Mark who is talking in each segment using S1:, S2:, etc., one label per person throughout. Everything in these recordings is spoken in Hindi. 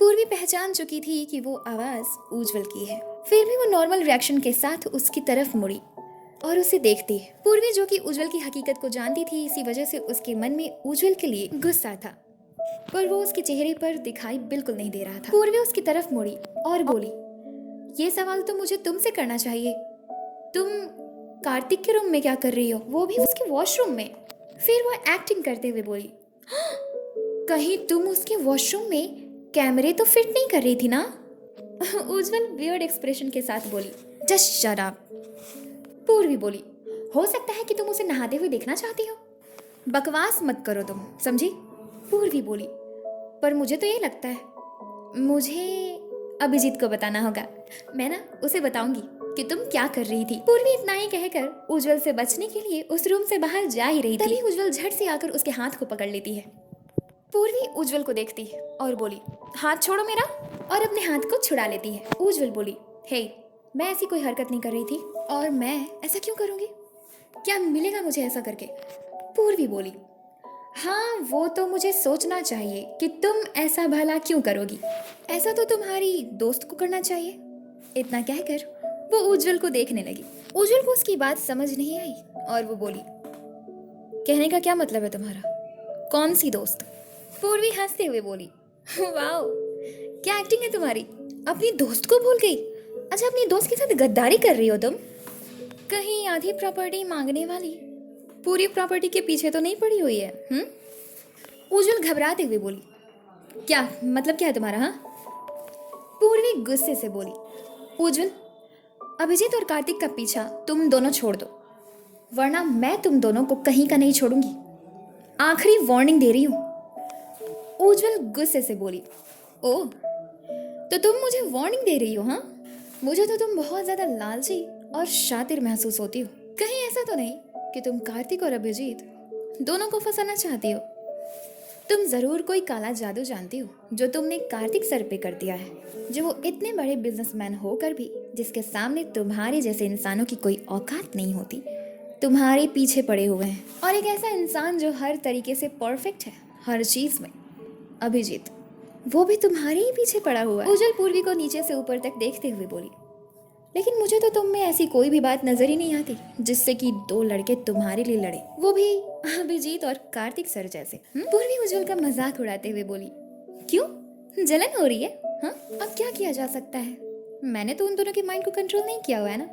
S1: पूर्वी पहचान चुकी थी कि वो आवाज उज्जवल की है। फिर भी वो नॉर्मल रिएक्शन के साथ उसकी तरफ मुड़ी और उसे देखती। पूर्वी जो कि उज्जवल की हकीकत को जानती थी, इसी वजह से उसके मन में उज्जवल के लिए गुस्सा था, पर वो उसके चेहरे पर दिखाई बिल्कुल नहीं दे रहा था। पूर्वी उसकी तरफ मुड़ी और बोली, ये सवाल तो मुझे तुमसे करना चाहिए। तुम कार्तिक के रूम में क्या कर रही हो, वो भी उसके वॉशरूम में? फिर वो एक्टिंग करते हुए बोली, कहीं तुम उसके वॉशरूम में कैमरे तो फिट नहीं कर रही थी ना? उज्जवल वियर्ड एक्सप्रेशन के साथ बोली, जस्ट शट अप। पूर्वी बोली, हो सकता है कि तुम उसे नहाते हुए देखना चाहती हो। बकवास मत करो तुम, समझी? पूर्वी बोली, पर मुझे तो ये लगता है मुझे अभिजीत को बताना होगा। मैं ना उसे बताऊंगी कि तुम क्या कर रही थी। पूर्वी इतना ही कहकर उज्जवल से बचने के लिए उस रूम से बाहर जा ही रही थी। तभी उज्जवल झट से आकर उसके हाथ को पकड़ लेती है। पूर्वी उज्जवल को देखती है और बोली, हाथ छोड़ो मेरा, और अपने हाथ को छुड़ा लेती है। उज्जवल बोली, हे, मैं ऐसी कोई हरकत नहीं कर रही थी, और मैं ऐसा क्यों करूंगी? क्या मिलेगा मुझे ऐसा करके? पूर्वी बोली, हाँ वो तो मुझे सोचना चाहिए कि तुम ऐसा भला क्यों करोगी। ऐसा तो तुम्हारी दोस्त को करना चाहिए। इतना कहकर वो उज्जवल को देखने लगी। उज्जवल को उसकी बात समझ नहीं आई और वो बोली, कहने का क्या मतलब है तुम्हारा? कौन सी दोस्त? पूर्वी हंसते हुए बोली, वाओ, क्या एक्टिंग है तुम्हारी, अपनी दोस्त को भूल गई। अच्छा, अपनी दोस्त के साथ गद्दारी कर रही हो तुम? कहीं आधी प्रॉपर्टी मांगने वाली पूरी प्रॉपर्टी के पीछे तो नहीं पड़ी हुई है? उज्जवल घबराते हुए बोली, क्या मतलब क्या है तुम्हारा? हाँ? पूर्वी गुस्से से बोली, उज्जवल, अभिजीत और कार्तिक का पीछा तुम दोनों छोड़ दो, वरना मैं तुम दोनों को कहीं का नहीं छोड़ूंगी। आखिरी वार्निंग दे रही हूँ। उज्जवल गुस्से से बोली, ओह, तो तुम मुझे वार्निंग दे रही हो? हाँ, मुझे तो तुम बहुत ज्यादा लालची और शातिर महसूस होती हो। कहीं ऐसा तो नहीं कि तुम कार्तिक और अभिजीत दोनों को फंसाना चाहती हो? तुम जरूर कोई काला जादू जानती हो जो तुमने कार्तिक सर पे कर दिया है, जो वो इतने बड़े बिजनेसमैन होकर भी, जिसके सामने तुम्हारे जैसे इंसानों की कोई औकात नहीं होती, तुम्हारे पीछे पड़े हुए हैं। और एक ऐसा इंसान जो हर तरीके से परफेक्ट है, हर चीज में, अभिजीत, वो भी तुम्हारे ही पीछे पड़ा हुआ है। उज्जवल पूर्वी को नीचे से ऊपर तक देखते हुए बोली, लेकिन मुझे तो तुम में ऐसी कोई भी बात नजर ही नहीं आती जिससे कि दो लड़के तुम्हारे लिए लड़े, वो भी अभिजीत और कार्तिक सर जैसे। पूर्वी उज्जवल का मजाक उड़ाते हुए बोली, क्यों, जलन हो रही है? हाँ, अब क्या किया जा सकता है, मैंने तो उन दोनों के माइंड को कंट्रोल नहीं किया हुआ है ना।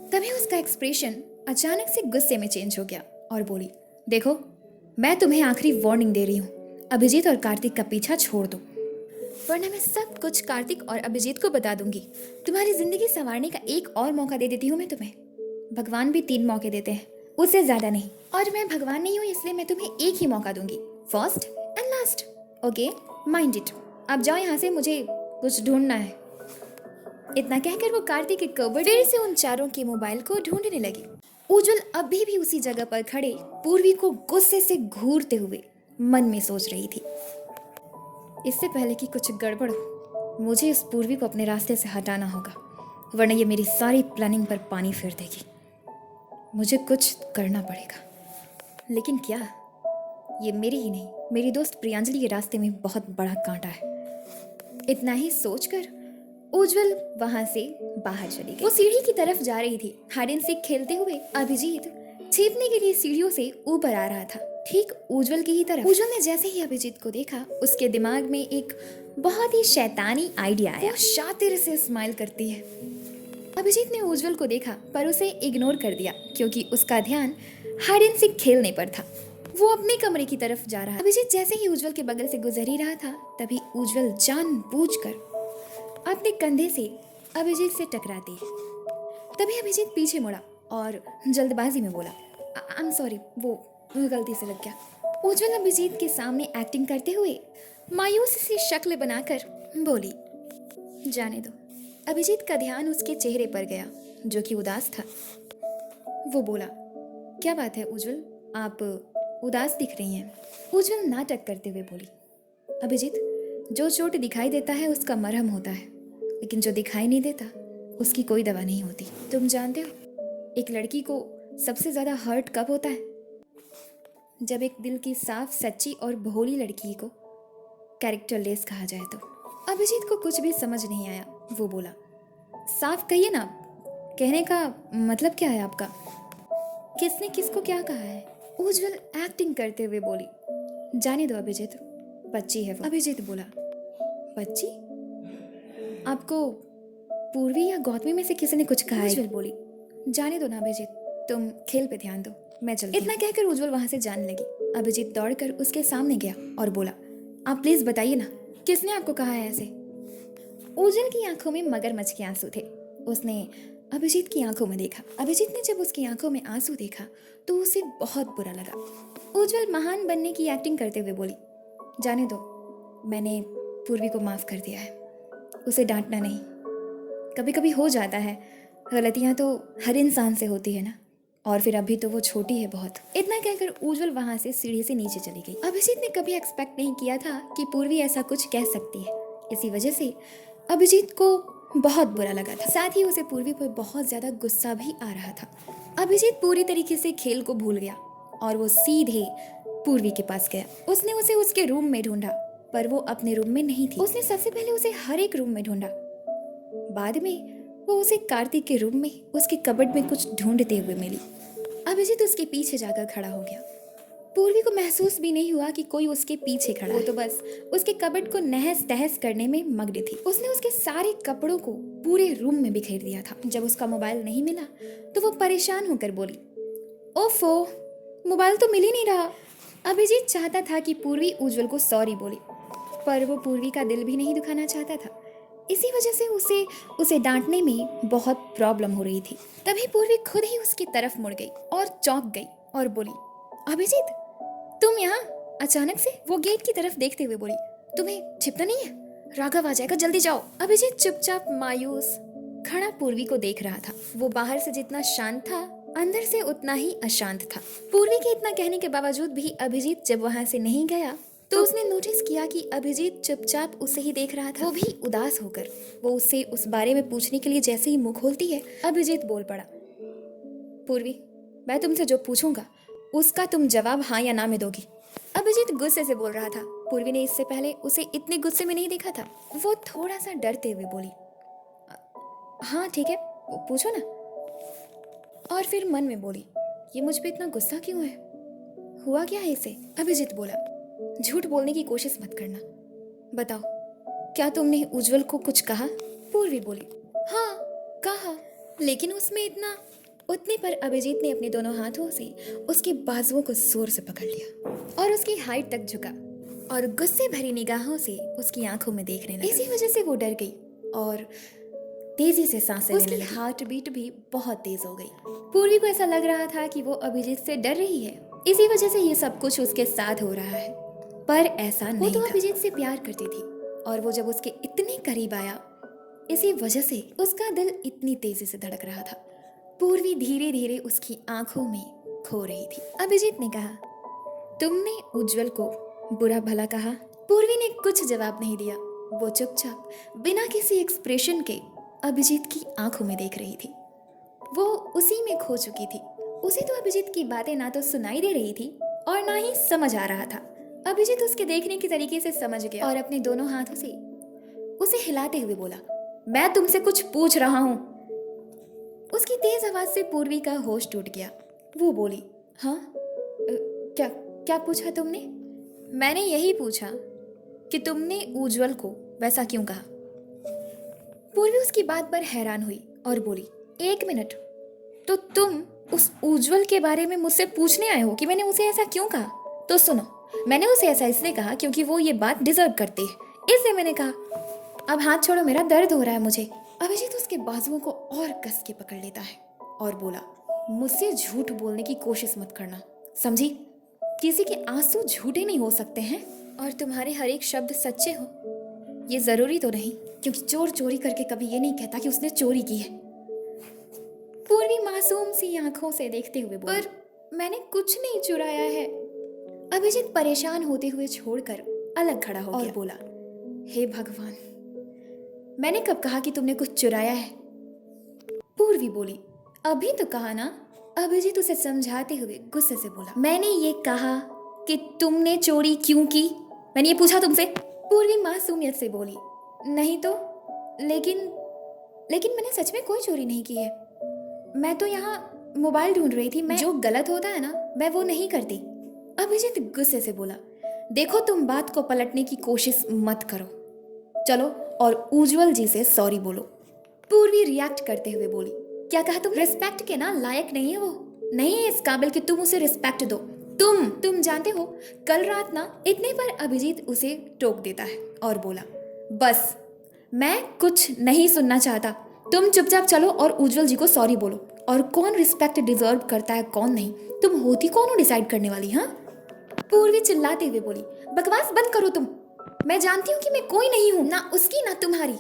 S1: तभी उसका एक्सप्रेशन अचानक से गुस्से में चेंज हो गया और बोली, देखो, मैं तुम्हें आखिरी वार्निंग दे रही हूँ, अभिजीत और कार्तिक का पीछा छोड़ दो, वरना मैं सब कुछ कार्तिक और अभिजीत को बता दूंगी। तुम्हारी जिंदगी संवारने का एक और मौका दे देती हूँ मैं तुम्हें। भगवान भी 3 मौके देते हैं, उससे ज्यादा नहीं, और मैं भगवान नहीं हूँ, इसलिए मैं तुम्हें एक ही मौका दूंगी, first and last. Okay, mind it. अब जाओ यहाँ से, मुझे कुछ ढूंढना है। इतना कहकर वो कार्तिक के कबर्ड से उन चारों के मोबाइल को ढूंढने लगी। उज्जवल अभी भी उसी जगह पर खड़े पूर्वी को गुस्से से घूरते हुए मन में सोच रही थी, इससे पहले कि कुछ गड़बड़ हो, मुझे इस पूर्वी को अपने रास्ते से हटाना होगा, वरना ये मेरी सारी प्लानिंग पर पानी फेर देगी। मुझे कुछ करना पड़ेगा, लेकिन क्या? ये मेरी ही नहीं, मेरी दोस्त प्रियांजलि के रास्ते में बहुत बड़ा कांटा है। इतना ही सोचकर उज्जवल वहां से बाहर चली गई। वो सीढ़ी की तरफ जा रही थी। हाइड एंड सीक खेलते हुए अभिजीत छिपने के लिए सीढ़ियों से ऊपर आ रहा था, ठीक उज्जवल की ही तरफ। उज्जवल ने जैसे ही अभिजीत को देखा, उसके दिमाग में एक बहुत ही शैतानी आइडिया आया। वो शातिर से स्माइल करती है। अभिजीत ने उज्जवल को देखा पर उसे इग्नोर कर दिया, क्योंकि उसका ध्यान हाइड एंड सीक खेलने पर था। वो अपने कमरे की तरफ जा रहा। अभिजीत जैसे ही उज्जवल के बगल से गुजर ही रहा था, तभी उज्जवल जानबूझकर अपने कंधे से अभिजीत से टकराती है। तभी अभिजीत पीछे मुड़ा और जल्दबाजी में बोला, आई एम सॉरी, वो गलती से लग गया। उज्जवल अभिजीत के सामने एक्टिंग करते हुए मायूस सी शक्ल बनाकर बोली, जाने दो। अभिजीत का ध्यान उसके चेहरे पर गया, जो कि उदास था। वो बोला, क्या बात है उज्जवल, आप उदास दिख रही हैं। उज्जवल नाटक करते हुए बोली, अभिजीत, जो चोट दिखाई देता है उसका मरहम होता है, लेकिन जो दिखाई नहीं देता उसकी कोई दवा नहीं होती। तुम जानते हो, एक लड़की को सबसे ज्यादा हर्ट कब होता है? जब एक दिल की साफ, सच्ची और भोली लड़की को कैरेक्टरलेस कहा जाए तो। अभिजीत को कुछ भी समझ नहीं आया। वो बोला, साफ कहिए ना, कहने का मतलब क्या है आपका? किसने किसको क्या कहा है? उज्जवल एक्टिंग करते हुए बोली, जाने दो अभिजीत, बच्ची है वो। अभिजीत बोला, बच्ची? आपको पूर्वी या गौतमी में से किसी ने कुछ कहा है? उज्जवल बोली, जाने दो ना अभिजीत, तुम खेल पे ध्यान दो, मैं चलती हूं। इतना कहकर उज्जवल वहां से जाने लगी। अभिजीत दौड़कर उसके सामने गया और बोला, आप प्लीज बताइए ना, किसने आपको कहा है ऐसे? उज्जवल की आंखों में मगरमच्छ के आंसू थे। उसने अभिजीत की आंखों में देखा। अभिजीत ने जब उसकी आंखों में आंसू देखा तो उसे बहुत बुरा लगा। उज्जवल महान बनने की एक्टिंग करते हुए बोली, जाने दो, मैंने पूर्वी को माफ कर दिया है, उसे डांटना नहीं। कभी कभी हो जाता है, गलतियां तो हर इंसान से होती है ना, और फिर अभी तो वो छोटी है बहुत। इतना कहकर उज्जवल वहां से सीढ़ी से नीचे चली गई। अभिजीत ने कभी एक्सपेक्ट नहीं किया था कि पूर्वी ऐसा कुछ कह सकती है। इसी वजह से अभिजीत को बहुत बुरा लगा था। साथ ही उसे पूर्वी पर बहुत ज्यादा गुस्सा भी आ रहा था। अभिजीत पूरी तरीके से खेल को भूल गया और वो सीधे पूर्वी के पास गया। उसने उसे उसके रूम में ढूंढा, पर वो अपने रूम में नहीं थी। उसने सबसे पहले उसे हर एक रूम में ढूंढा, बाद में वो उसे कार्तिक के रूम में उसके कबर्ड में कुछ ढूंढते हुए मिली। अभिजीत उसके पीछे जाकर खड़ा हो गया। पूर्वी को महसूस भी नहीं हुआ कि कोई उसके पीछे खड़ा है। वो तो बस उसके कबर्ड को नहस तहस करने में मग्न थी। उसने उसके सारे कपड़ों को पूरे रूम में बिखेर दिया था। जब उसका मोबाइल नहीं मिला तो वो परेशान होकर बोली, ओफो, मोबाइल तो मिल ही नहीं रहा। अभिजीत चाहता था कि पूर्वी उज्जवल को सॉरी बोले, पर वो पूर्वी का दिल भी नहीं दुखाना चाहता था। इसी वजह से उसे डांटने में बहुत प्रॉब्लम हो रही थी। तभी पूर्वी खुद ही उसकी तरफ मुड़ गई और चौंक गई और बोली, अभिजीत, तुम यहाँ? अचानक से वो गेट की तरफ देखते हुए बोली, तुम्हें छिपना नहीं है? राघव आ जाएगा, जल्दी जाओ। अभिजीत चुपचाप मायूस खड़ा पूर्वी को देख रहा था। वो बाहर से जितना शांत था, अंदर से उतना ही अशांत था। पूर्वी के इतना कहने के बावजूद भी अभिजीत जब वहां से नहीं गया तो उसने नोटिस किया कि अभिजीत चुपचाप उसे ही देख रहा था, वो भी उदास होकर। वो उससे उस बारे में पूछने के लिए जैसे ही मुंह खोलती है, अभिजीत बोल पड़ा, पूर्वी, मैं तुमसे जो पूछूंगा उसका तुम जवाब हाँ या ना में दोगी। अभिजीत गुस्से से बोल रहा था। पूर्वी ने इससे पहले उसे इतने गुस्से में नहीं देखा था। वो थोड़ा सा डरते हुए बोली, हाँ ठीक है, पूछो ना। और फिर मन में बोली, ये मुझ पे इतना गुस्सा क्यों है, हुआ क्या है इसे? अभिजीत बोला, झूठ बोलने की कोशिश मत करना, बताओ, क्या तुमने उज्जवल को कुछ कहा? पूर्वी बोली, हाँ कहा, लेकिन उसमें इतना। उतने पर अभिजीत ने अपने दोनों हाथों से उसके बाजुओं को जोर से पकड़ लिया और उसकी हाइट तक झुका और गुस्से भरी निगाहों से उसकी आंखों में देखने लगा। इसी वजह से वो डर गई और तेजी से सांसें लेने लगी। हार्ट बीट भी बहुत तेज हो गई। पूर्वी को ऐसा लग रहा था कि वो अभिजीत से डर रही है, इसी वजह से ये सब कुछ उसके साथ हो रहा है, पर ऐसा नहीं। वो तो अभिजीत से प्यार करती थी और वो जब उसके इतने करीब आया, इसी वजह से उसका दिल इतनी तेजी से धड़क रहा था। पूर्वी धीरे धीरे उसकी आंखों में खो रही थी। अभिजीत ने कहा, तुमने उज्जवल को बुरा भला कहा? पूर्वी ने कुछ जवाब नहीं दिया। वो चुपचाप बिना किसी एक्सप्रेशन के अभिजीत की आंखों में देख रही थी। वो उसी में खो चुकी थी। उसे तो अभिजीत की बातें ना तो सुनाई दे रही थी और ना ही समझ आ रहा था। अभिजीत उसके देखने के तरीके से समझ गया और अपने दोनों हाथों से उसे हिलाते हुए बोला, मैं तुमसे कुछ पूछ रहा हूँ। उसकी तेज आवाज से पूर्वी का होश टूट गया। वो बोली, हाँ, क्या क्या पूछा तुमने? मैंने यही पूछा कि तुमने उज्जवल को वैसा क्यों कहा। पूर्वी उसकी बात पर हैरान हुई और बोली, एक मिनट, तो तुम उस उज्जवल के बारे में मुझसे पूछने आए हो कि मैंने उसे ऐसा क्यों कहा? तो सुनो, मैंने उसे ऐसा इसलिए कहा क्योंकि वो ये बात डिजर्व करती है, इसलिए मैंने कहा। अब हाथ छोड़ो, मेरा दर्द हो रहा है मुझे। अभिजीत उसके बाजुओं को और कस के पकड़ लेता है और बोला, मुझसे झूठ बोलने की कोशिश मत करना, समझी? किसी के आंसू झूठे नहीं हो सकते हैं और तुम्हारे हर एक शब्द सच्चे हो, ये जरूरी तो नहीं, क्योंकि चोर चोरी करके कभी ये नहीं कहता कि उसने चोरी की है। पूर्वी मासूम सी आंखों से देखते हुए बोली, पर मैंने कुछ नहीं चुराया है। अभिजीत परेशान होते हुए छोड़कर अलग खड़ा हो गया और बोला, हे भगवान, मैंने कब कहा कि तुमने कुछ चुराया है? पूर्वी बोली, अभी तो कहा ना। अभिजीत उसे समझाते हुए गुस्से से बोला, मैंने ये कहा कि तुमने चोरी क्यों की, मैंने ये पूछा तुमसे। पूर्वी मासूमियत से बोली, नहीं तो, लेकिन लेकिन मैंने सच में कोई चोरी नहीं की है। मैं तो यहाँ मोबाइल ढूंढ रही थी। मैं जो गलत होता है ना, मैं वो नहीं करती। अभिजीत गुस्से से बोला, देखो तुम बात को पलटने की कोशिश मत करो, चलो और उज्जवल जी से सॉरी बोलो। पूर्वी रिएक्ट करते हुए बोली, क्या कहा तुम? रिस्पेक्ट के ना लायक नहीं है वो, नहीं है इस काबिल कि तुम उसे रिस्पेक्ट दो। तुम जानते हो, कल रात ना इतने पर अभिजीत उसे टोक देता है और बोला, बस मैं कुछ नहीं सुनना चाहता, तुम चुपचाप चलो और उज्जवल जी को सॉरी बोलो। और कौन रिस्पेक्ट डिजर्व करता है कौन नहीं, तुम होती कौन हो डिसाइड करने वाली? हाँ, पूर्वी चिल्लाते हुए बोली, बकवास बंद करो तुम। मैं जानती हूँ कि मैं कोई नहीं हूँ, ना उसकी ना तुम्हारी,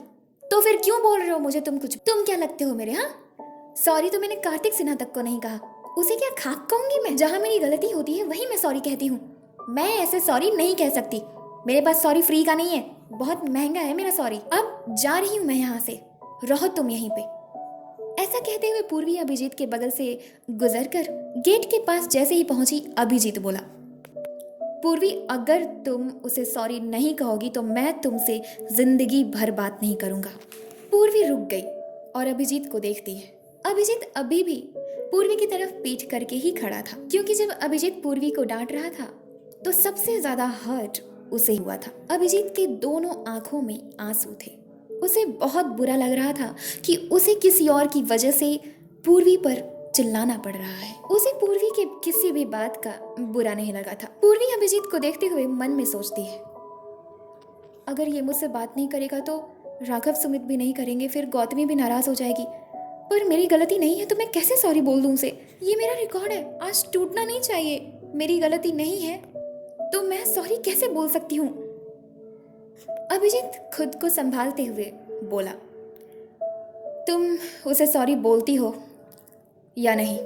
S1: तो फिर क्यों बोल रहे हो मुझे तुम कुछ? तुम क्या लगते हो मेरे? हाँ, सॉरी तो मैंने कार्तिक सिन्हा तक को नहीं कहा, उसे क्या खाक कहूंगी मैं? जहाँ मेरी गलती होती है वही मैं सॉरी कहती हूँ, मैं ऐसे सॉरी नहीं कह सकती। मेरे पास सॉरी फ्री का नहीं है, बहुत महंगा है मेरा सॉरी। अब जा रही हूँ मैं यहाँ से, रहो तुम यहीं पे। ऐसा कहते हुए पूर्वी अभिजीत के बगल से गुजरकर गेट के पास जैसे ही पहुंची, अभिजीत बोला, पूर्वी अगर तुम उसे सॉरी नहीं कहोगी तो मैं तुमसे जिंदगी भर बात नहीं करूंगा। पूर्वी रुक गई और अभिजीत को देखती है। अभिजीत अभी भी पूर्वी की तरफ पीठ करके ही खड़ा था, क्योंकि जब अभिजीत पूर्वी को डांट रहा था तो सबसे ज्यादा हर्ट उसे हुआ था। अभिजीत के दोनों आंखों में आंसू थे। उसे बहुत बुरा लग रहा था कि उसे किसी और की वजह से पूर्वी पर चिल्लाना पड़ रहा है। उसे पूर्वी के किसी भी बात का बुरा नहीं लगा था। पूर्वी अभिजीत को देखते हुए मन में सोचती है, अगर ये मुझसे बात नहीं करेगा तो राघव सुमित भी नहीं करेंगे, फिर गौतमी भी नाराज हो जाएगी। पर मेरी गलती नहीं है तो मैं कैसे सॉरी बोल दूं उसे? ये मेरा रिकॉर्ड है, आज टूटना नहीं चाहिए। मेरी गलती नहीं है तो मैं सॉरी कैसे बोल सकती हूँ? अभिजीत खुद को संभालते हुए बोला, तुम उसे सॉरी बोलती हो या नहीं?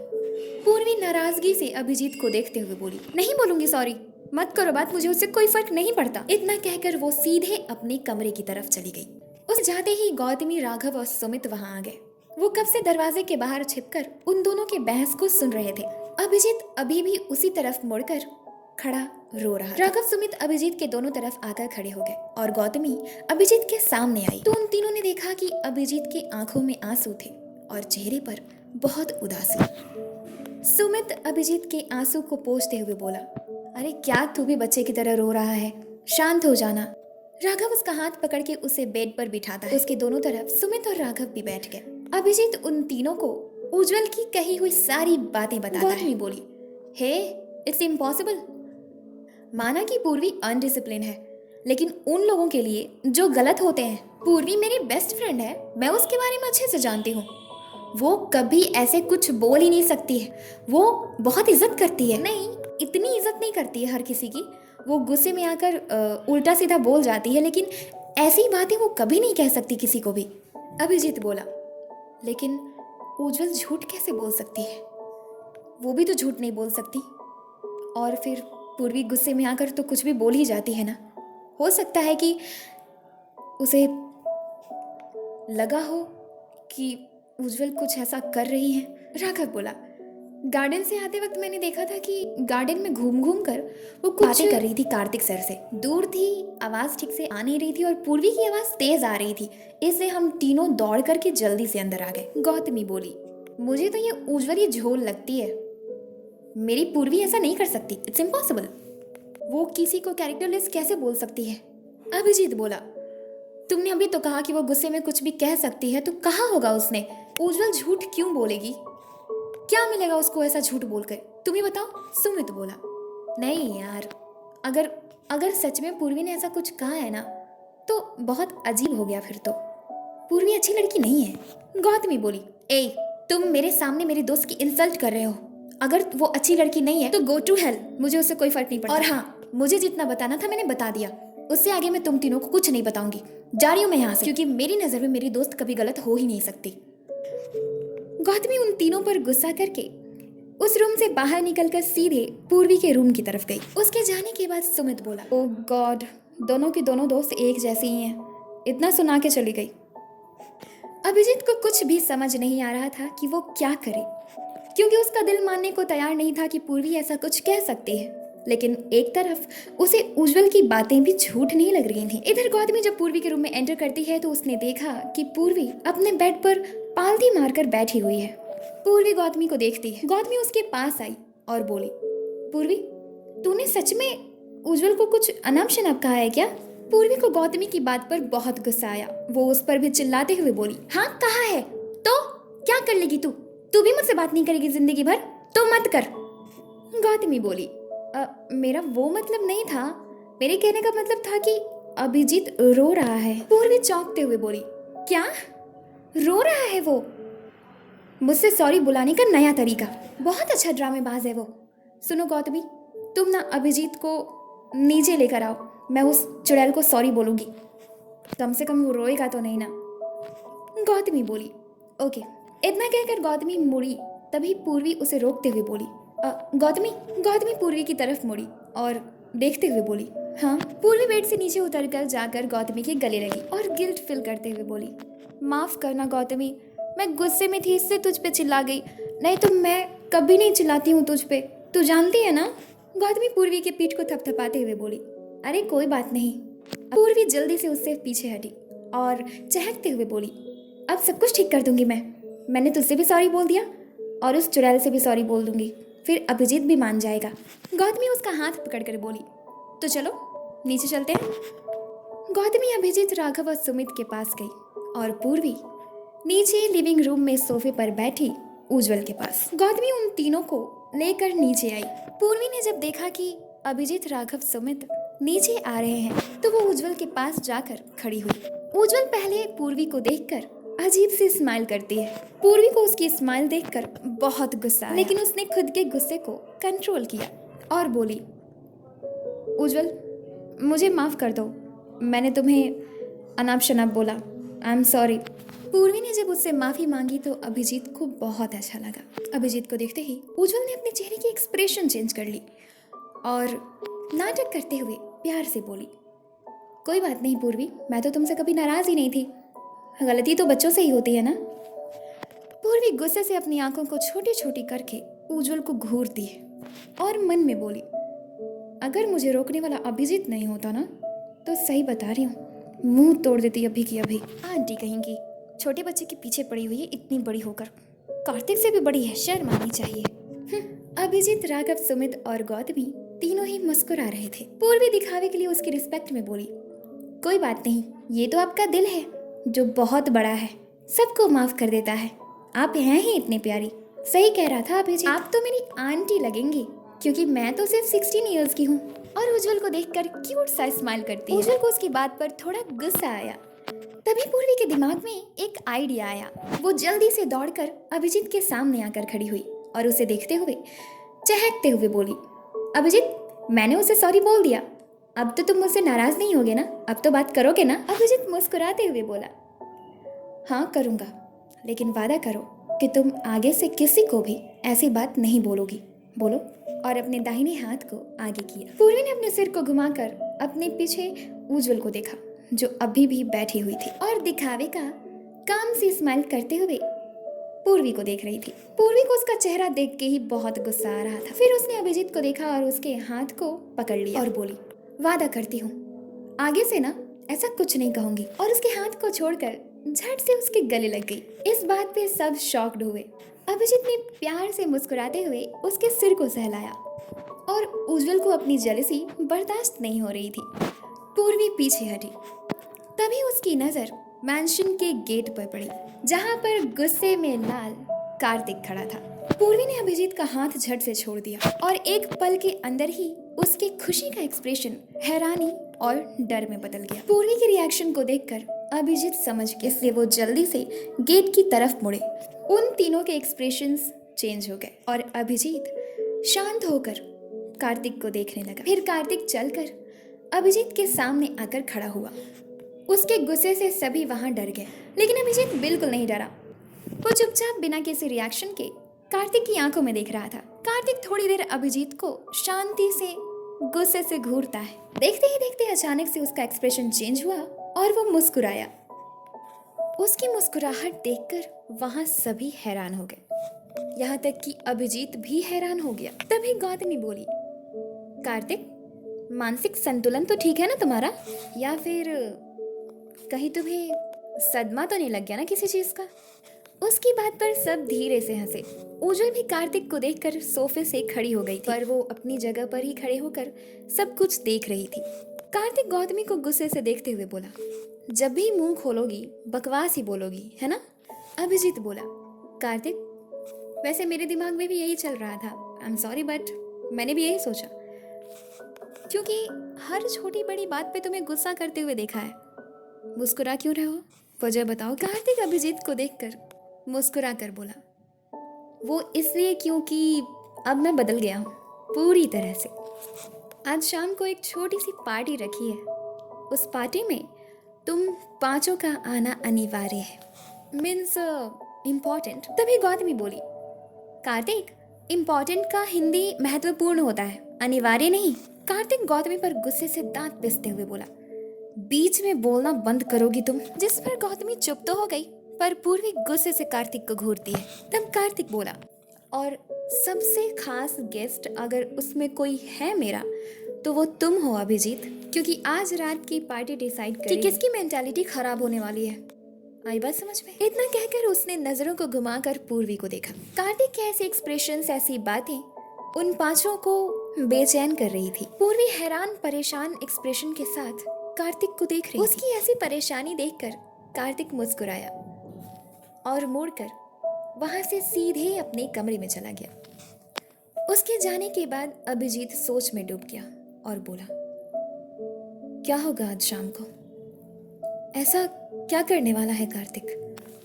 S1: पूर्वी नाराजगी से अभिजीत को देखते हुए बोली, नहीं बोलूंगी सॉरी, मत करो बात, मुझे उससे कोई फर्क नहीं पड़ता। इतना कहकर वो सीधे अपने कमरे की तरफ चली गई। उस जाते ही गौतमी, राघव और सुमित वहां आ गए। वो कब से दरवाजे के बाहर छिपकर उन दोनों के बहस को सुन रहे थे। अभिजीत अभी भी उसी तरफ मुड़कर खड़ा रो रहा था। राघव, सुमित अभिजीत के दोनों तरफ आकर खड़े हो गए और गौतमी अभिजीत के सामने आई तो उन तीनों ने देखा कि अभिजीत की आंखों में आंसू थे और चेहरे पर बहुत उदासी। सुमित अभिजीत के आंसू को पोंछते हुए बोला, अरे क्या तू भी बच्चे की तरह रो रहा है, शांत हो जाना। राघव उसका हाथ पकड़ के उसे बेड पर बिठाता है। उसके दोनों तरफ सुमित और राघव भी बैठ गए। अभिजीत उन तीनों को उज्जवल की कही हुई सारी बातें बताता है। बोली, हे इट्स इम्पॉसिबल। माना कि पूर्वी अनडिसिप्लिन है, लेकिन उन लोगों के लिए जो गलत होते हैं, पूर्वी मेरी बेस्ट फ्रेंड है, मैं उसके बारे में अच्छे से जानती हूँ। वो कभी ऐसे कुछ बोल ही नहीं सकती है। वो बहुत इज्जत करती है। नहीं, इतनी इज्जत नहीं करती है हर किसी की। वो गुस्से में आकर उल्टा सीधा बोल जाती है, लेकिन ऐसी बातें वो कभी नहीं कह सकती किसी को भी। अभिजीत बोला, लेकिन उज्जवल झूठ कैसे बोल सकती है? वो भी तो झूठ नहीं बोल सकती। और फिर पूर्वी गुस्से में आकर तो कुछ भी बोल ही जाती है ना। हो सकता है कि उसे लगा हो कि उज्जवल कुछ ऐसा कर रही है। राघव बोला, गार्डन से आते वक्त मैंने देखा था कि गार्डन में घूम घूम कर वो कुछ बातें कर रही थी कार्तिक सर से। दूर थी, आवाज ठीक से आ नहीं रही थी और पूर्वी की आवाज तेज आ रही थी, इससे हम तीनों दौड़ करके जल्दी से अंदर आ गए। गौतमी बोली, मुझे तो ये उज्जवल ही झोल लगती है, मेरी पूर्वी ऐसा नहीं कर सकती, इट्स इम्पॉसिबल। वो किसी को कैरेक्टरलेस कैसे बोल सकती है? अभिजीत बोला, तुमने अभी तो कहा कि वो गुस्से में कुछ भी कह सकती है, तो कहा होगा उसने? उज्जवल झूठ क्यों बोलेगी? क्या मिलेगा उसको ऐसा झूठ बोलकर? तुम ही बताओ। सुमित बोला, नहीं यार, अगर सच में पूर्वी ने ऐसा कुछ कहा है ना तो बहुत अजीब हो गया। फिर तो पूर्वी अच्छी लड़की नहीं है। गौतमी बोली, ए तुम मेरे सामने मेरे दोस्त की इंसल्ट कर रहे हो। अगर वो अच्छी लड़की नहीं है तो गो टू हेल, मुझे उससे कोई फर्क नहीं पड़ता। और हाँ, मुझे जितना बताना था मैंने बता दिया, उससे आगे मैं तुम तीनों को कुछ नहीं बताऊंगी। जा रही हूँ मैं यहाँ से, क्योंकि मेरी नजर में मेरी दोस्त कभी गलत हो ही नहीं सकती। गौतमी उन तीनों पर गुस्सा करके उस रूम से बाहर निकलकर सीधे पूर्वी के रूम की तरफ गई। उसके जाने के बाद सुमित बोला, ओह गॉड, दोनों की दोनों दोस्त एक जैसी ही हैं, इतना सुना के चली गई। अभिजीत को कुछ भी समझ नहीं आ रहा था कि वो क्या करे, क्योंकि उसका दिल मानने को तैयार नहीं था कि पूर्वी ऐसा कुछ कह सकती है। लेकिन एक तरफ उसे उज्जवल की बातें भी झूठ नहीं लग रही थी। इधर गौतमी जब पूर्वी के रूम में एंटर करती है तो उसने देखा कि पूर्वी अपने बेड पर पालती मारकर बैठी हुई है। पूर्वी गौतमी को देखती है। गौतमी उसके पास आई और बोली, पूर्वी, तूने सच में उज्जवल को कुछ अनाप शनाप कहा है क्या? पूर्वी को गौतमी की बात पर बहुत गुस्सा आया। वो उस पर भी चिल्लाते हुए बोली, हाँ कहा है, तो क्या कर लेगी तू? तू भी मुझसे बात नहीं करेगी जिंदगी भर? तो मत कर। गौतमी बोली, मेरा वो मतलब नहीं था, मेरे कहने का मतलब था कि अभिजीत रो रहा है। पूर्वी चौंकते हुए बोली, क्या रो रहा है वो? मुझसे सॉरी बुलाने का नया तरीका, बहुत अच्छा ड्रामेबाज है वो। सुनो गौतमी, तुम ना अभिजीत को नीचे लेकर आओ, मैं उस चुड़ैल को सॉरी बोलूंगी, कम से कम वो रोएगा तो नहीं ना। गौतमी बोली, ओके। इतना कहकर गौतमी मुड़ी, तभी पूर्वी उसे रोकते हुए बोली, गौतमी। गौतमी पूर्वी की तरफ मुड़ी और देखते हुए बोली, हाँ। पूर्वी बेड से नीचे उतरकर जाकर गौतमी के गले लगी और गिल्ट फील करते हुए बोली, माफ करना गौतमी, मैं गुस्से में थी इससे तुझ पे चिल्ला गई, नहीं तो मैं कभी नहीं चिल्लाती हूँ तुझ पे, तू जानती है ना। गौतमी पूर्वी के पीठ को थपथपाते हुए बोली, अरे कोई बात नहीं। पूर्वी जल्दी से उससे पीछे हटी और चहकते हुए बोली, अब सब कुछ ठीक कर दूंगी मैंने तुझसे भी सॉरी बोल दिया और उस चुड़ैल से भी सॉरी बोल दूंगी, फिर अभिजीत भी मान जाएगा। गौतमी उसका हाथ पकड़कर बोली, तो चलो नीचे चलते हैं। गौतमी अभिजीत, राघव और सुमित के पास गई और पूर्वी नीचे लिविंग रूम में सोफे पर बैठी उज्जवल के पास। गौतमी उन तीनों को लेकर नीचे आई। पूर्वी ने जब देखा कि अभिजीत, राघव, सुमित नीचे आ रहे हैं तो वो उज्जवल के पास जाकर खड़ी हुई। उज्जवल पहले पूर्वी को देखकर अजीब सी स्माइल करती है। पूर्वी को उसकी स्माइल देखकर बहुत गुस्सा आया, लेकिन उसने खुद के गुस्से को कंट्रोल किया और बोली, उज्जवल मुझे माफ कर दो, मैंने तुम्हें अनाप शनाप बोला, आई एम सॉरी। पूर्वी ने जब उससे माफी मांगी तो अभिजीत को बहुत अच्छा लगा। अभिजीत को देखते ही उज्जवल ने अपने चेहरे की एक्सप्रेशन चेंज कर ली और नाटक करते हुए प्यार से बोली, कोई बात नहीं पूर्वी, मैं तो तुमसे कभी नाराज ही नहीं थी, गलती तो बच्चों से ही होती है ना। पूर्वी गुस्से से अपनी आंखों को छोटी छोटी करके उज्जवल को घूरती है और मन में बोली, अगर मुझे रोकने वाला अभिजीत नहीं होता ना तो सही बता रही हूँ, मुंह तोड़ देती अभी की अभी। आंटी कहेंगी, छोटे बच्चे के पीछे पड़ी हुई है इतनी बड़ी होकर, कार्तिक से भी बड़ी है, शर्म आनी चाहिए। अभिजीत, राघव, सुमित और गौतमी तीनों ही मुस्कुरा रहे थे। पूर्वी दिखावे के लिए उसकी रिस्पेक्ट में बोली, कोई बात नहीं, ये तो आपका दिल है जो बहुत बड़ा है, सबको माफ कर देता है, आप हैं ही इतनी प्यारी। सही कह रहा था अभिजीत, आप तो मेरी आंटी लगेंगी क्योंकि मैं तो सिर्फ 16 इयर्स की हूँ। और उज्जवल को देखकर क्यूट सा स्माइल करती है। उज्जवल को उसकी बात पर थोड़ा गुस्सा आया। तभी पूर्वी के दिमाग में एक आइडिया आया। वो जल्दी से दौड़कर अभिजीत के सामने आकर खड़ी हुई और उसे देखते हुए चहकते हुए बोली, अभिजीत, मैंने उसे सॉरी बोल दिया, अब तो तुम मुझसे नाराज नहीं होगे ना, अब तो बात करोगे ना। अभिजीत मुस्कुराते हुए बोला, हाँ करूँगा, लेकिन वादा करो कि तुम आगे से किसी को भी ऐसी बात नहीं बोलोगी, बोलो। और अपने दाहिने हाथ को आगे किया। पूर्वी ने अपने सिर को घुमाकर अपने पीछे उज्जवल को देखा जो अभी भी बैठी हुई थी और दिखावे का काम सी स्माइल करते हुए पूर्वी को देख रही थी। पूर्वी को उसका चेहरा देख के ही बहुत गुस्सा आ रहा था। फिर उसने अभिजीत को देखा और उसके हाथ को पकड़ लिया और बोली, वादा करती हूँ आगे से ना ऐसा कुछ नहीं कहूंगी। और उसके हाथ को छोड़कर झट से उसके गले लग गई। इस बात पे सब शॉक्ड हुए। अभिजीत ने प्यार से मुस्कुराते हुए उसके सिर को सहलाया और उज्जवल को अपनी जेलसी बर्दाश्त नहीं हो रही थी। पूर्वी पीछे हटी। तभी उसकी नजर मैंशन के गेट पर पड़ी जहां पर गुस्से में लाल कार्तिक खड़ा था। पूर्वी ने अभिजीत का हाथ झट से छोड़ दिया और एक पल के अंदर ही उसके खुशी का एक्सप्रेशन हैरानी और डर में बदल गया। पूर्वी के रिएक्शन को देखकर अभिजीत समझ गया, इसलिए वो जल्दी से गेट की तरफ मुड़े। उन तीनों के एक्सप्रेशंस चेंज हो गए और अभिजीत शांत होकर कार्तिक को देखने लगा। फिर कार्तिक चलकर अभिजीत के सामने आकर खड़ा हुआ। उसके गुस्से से सभी वहां डर गए, लेकिन अभिजीत बिल्कुल नहीं डरा। वो चुपचाप बिना किसी रिएक्शन के कार्तिक की आंखों में देख रहा था। कार्तिक थोड़ी देर अभिजीत को शांति से गुस्से से घूरता है। देखते ही देखते अचानक से उसका एक्सप्रेशन चेंज हुआ और वो मुस्कुराया। उसकी मुस्कुराहट देखकर वहां सभी हैरान हो गए, यहाँ तक कि अभिजीत भी हैरान हो गया। तभी गौतमी बोली, कार्तिक, मानसिक संतुलन तो ठीक है ना तुम्हारा? या फिर कहीं तुम्हें सदमा तो नहीं लग गया ना किसी चीज का? उसकी बात पर सब धीरे से हंसे। उज्जवल भी कार्तिक को देखकर सोफे से खड़ी हो गई थी, पर वो अपनी जगह पर ही खड़े होकर सब कुछ देख रही थी। कार्तिक गौतमी को गुस्से से देखते हुए बोला, जब भी मुंह खोलोगी बकवास ही बोलोगी, है ना? अभिजीत बोला, कार्तिक, वैसे मेरे दिमाग में भी यही चल रहा था। आई एम सॉरी बट मैंने भी यही सोचा, क्योंकि हर छोटी बड़ी बात पे तुम्हें गुस्सा करते हुए देखा है। मुस्कुरा क्यों रहे हो? वजह बताओ। कार्तिक अभिजीत को देखकर मुस्कुरा कर बोला, वो इसलिए क्योंकि अब मैं बदल गया हूँ पूरी तरह से। आज शाम को एक छोटी सी पार्टी रखी है, उस पार्टी में तुम पांचों का आना अनिवार्य है। Means important. तभी गौतमी बोली, कार्तिक, इम्पोर्टेंट का हिंदी महत्वपूर्ण होता है, अनिवार्य नहीं। कार्तिक गौतमी पर गुस्से से दांत पिसते हुए बोला, बीच में बोलना बंद करोगी तुम? जिस पर गौतमी चुप तो हो गई, पर पूर्वी गुस्से से कार्तिक को घूरती है। तब कार्तिक बोला, और सबसे खास गेस्ट अगर उसमें कोई है मेरा तो वो तुम हो अभिजीत, क्योंकि आज रात की पार्टी डिसाइड करेगी कि किसकी मेंटालिटी खराब होने वाली है। आई बात समझ में? इतना कहकर उसने नजरों को घुमाकर पूर्वी को देखा। कार्तिक के ऐसे एक्सप्रेशंस, ऐसी बातें उन पांचों को बेचैन कर रही थी। पूर्वी हैरान परेशान एक्सप्रेशन के साथ कार्तिक को देख रही उसकी ऐसी परेशानी देखकर कार्तिक मुस्कुराया और मुड़कर वहां से सीधे अपने कमरे में चला गया। उसके जाने के बाद अभिजीत सोच में डूब गया और बोला, क्या होगा आज शाम को? ऐसा क्या करने वाला है कार्तिक?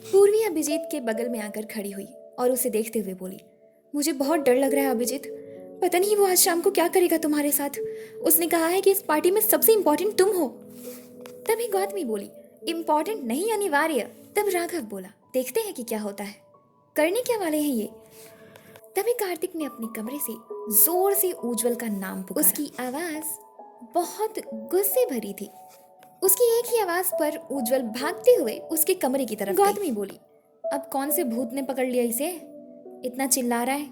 S1: पूर्वी अभिजीत के बगल में आकर खड़ी हुई और उसे देखते हुए बोली, मुझे बहुत डर लग रहा है अभिजीत, पता नहीं वो आज शाम को क्या करेगा तुम्हारे साथ। उसने कहा है कि इस पार्टी में सबसे इम्पोर्टेंट तुम हो। तभी गौतमी बोली, इम्पोर्टेंट नहीं, अनिवार्य। तब राघव बोला, देखते हैं कि क्या होता है, करने क्या वाले हैं ये। तभी कार्तिक ने अपने कमरे से जोर से उज्जवल का नाम पुकारा। उसकी आवाज बहुत गुस्से भरी थी। उसकी एक ही आवाज पर उज्जवल भागते हुए उसके कमरे की तरफ गई। गौतमी बोली, अब कौन से भूत ने पकड़ लिया इसे? इतना चिल्ला रहा है,